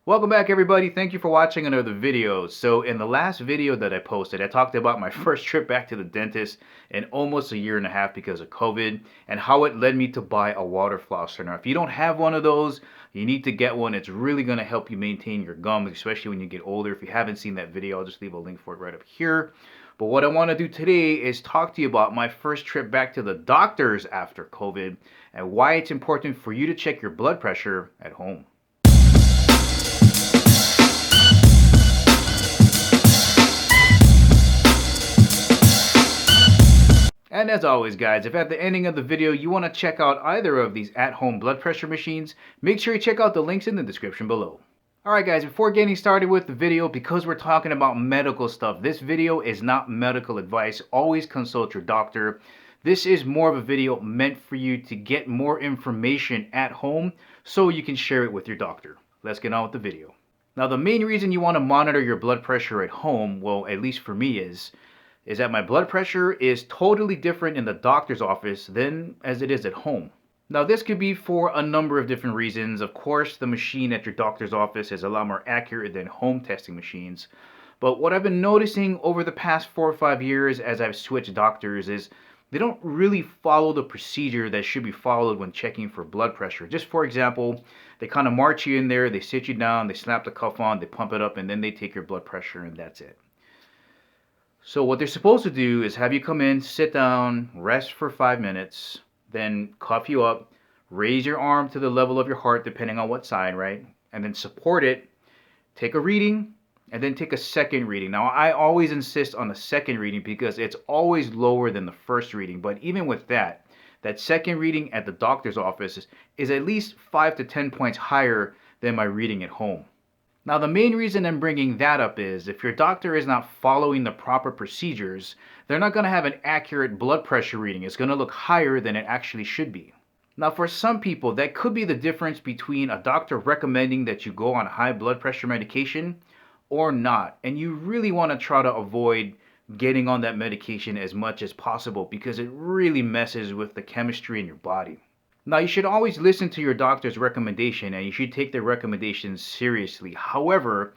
Welcome back everybody, thank you for watching another video. So in the last video that I posted, I talked about my first trip back to the dentist in almost a year and a half because of COVID and how it led me to buy a water flosser. Now if you don't have one of those, you need to get one. It's really going to help you maintain your gums, especially when you get older. If you haven't seen that video, I'll just leave a link for it right up here. But what I want to do today is talk to you about my first trip back to the doctors after COVID and why it's important for you to check your blood pressure at home. And as always guys, if at the ending of the video you want to check out either of these at-home blood pressure machines, make sure you check out the links in the description below. Alright guys, before getting started with the video, because we're talking about medical stuff, this video is not medical advice. Always consult your doctor. This is more of a video meant for you to get more information at home so you can share it with your doctor. Let's get on with the video. Now the main reason you want to monitor your blood pressure at home, well at least for me is that my blood pressure is totally different in the doctor's office than as it is at home. Now this could be for a number of different reasons. Of course, the machine at your doctor's office is a lot more accurate than home testing machines. But what I've been noticing over the past 4 or 5 years as I've switched doctors is they don't really follow the procedure that should be followed when checking for blood pressure. Just for example, they kind of march you in there, they sit you down, they slap the cuff on, they pump it up, and then they take your blood pressure and that's it. So what they're supposed to do is have you come in, sit down, rest for 5 minutes, then cuff you up, raise your arm to the level of your heart depending on what side, right? And then support it, take a reading, and then take a second reading. Now I always insist on the second reading because it's always lower than the first reading. But even with that, that second reading at the doctor's office is at least 5 to 10 points higher than my reading at home. Now the main reason I'm bringing that up is if your doctor is not following the proper procedures, they're not going to have an accurate blood pressure reading. It's going to look higher than it actually should be. Now for some people, that could be the difference between a doctor recommending that you go on high blood pressure medication or not. And you really want to try to avoid getting on that medication as much as possible because it really messes with the chemistry in your body. Now you should always listen to your doctor's recommendation and you should take their recommendations seriously. However,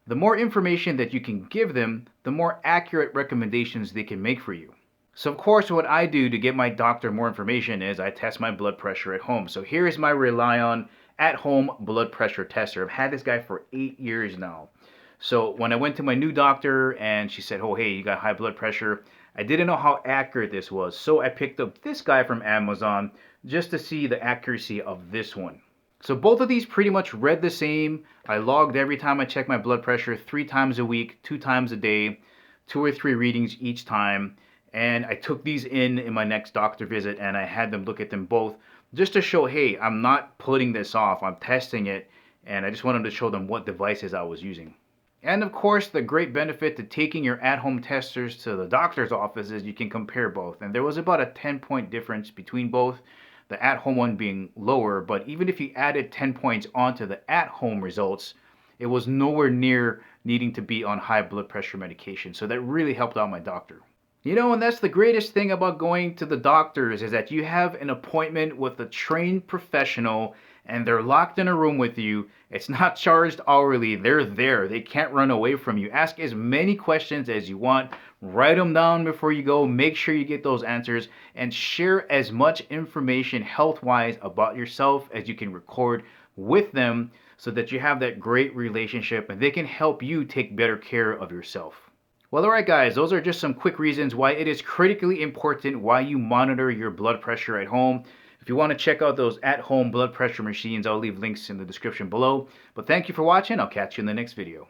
the more information that you can give them, the more accurate recommendations they can make for you. So of course what I do to get my doctor more information is I test my blood pressure at home. So here is my Relion at-home blood pressure tester. I've had this guy for 8 years now. So when I went to my new doctor and she said, oh hey, you got high blood pressure, I didn't know how accurate this was. So I picked up this guy from Amazon just to see the accuracy of this one. So both of these pretty much read the same. I logged every time I checked my blood pressure 3 times a week, 2 times a day, 2 or 3 readings each time. And I took these in my next doctor visit and I had them look at them both just to show, hey, I'm not putting this off, I'm testing it. And I just wanted to show them what devices I was using. And of course, the great benefit to taking your at-home testers to the doctor's office is you can compare both. And there was about a 10-point difference between both, the at-home one being lower. But even if you added 10 points onto the at-home results, it was nowhere near needing to be on high blood pressure medication. So that really helped out my doctor. You know, and that's the greatest thing about going to the doctors is that you have an appointment with a trained professional and they're locked in a room with you. It's not charged hourly. They're there. They can't run away from you. Ask as many questions as you want. Write them down before you go. Make sure you get those answers and share as much information health-wise about yourself as you can record with them so that you have that great relationship and they can help you take better care of yourself. Well, alright guys, those are just some quick reasons why it is critically important why you monitor your blood pressure at home. If you want to check out those at-home blood pressure machines, I'll leave links in the description below. But thank you for watching. I'll catch you in the next video.